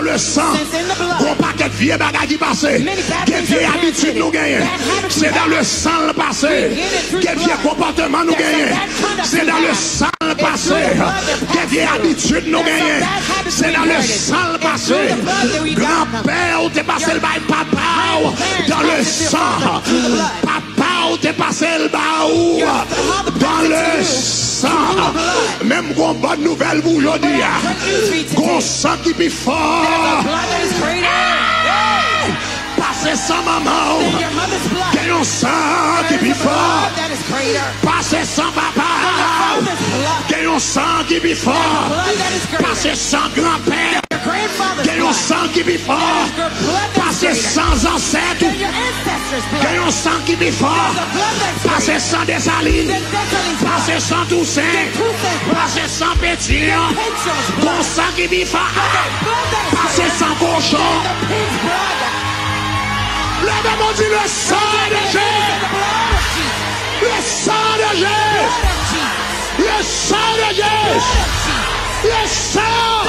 le sang, gros paquet de vieux bagages qui passent, quelle vieille habitude nous gagnons, c'est dans le sang le passé, quel vieux comportement nous gagnons, c'est dans le sang le passé, quelle vieille habitude nous gagnons, c'est dans le sang le passé, grand-père ou t'es passé le bail papa dans le sang, papa ou t'es passé le baou dans le sang, même qu'on bonne nouvelle pour aujourd'hui, qu'on sang qui est fort. Passez sans maman, qu'il y a un sang qui est fort. Passez sans papa, qu'il y a un sang qui est fort. Passez sans grand-père, qu'il y a un sang qui est fort. Passez sans ancêtres, qu'il y a un sang qui est fort. Passez sans Desaline, passez sans Toussaint, passez sans Pétion, qu'on sang qui est fort. Passez sans cochon. Lève-moi dit le sang de Jésus. Le sang de Jésus. Le sang de Jésus. Le sang.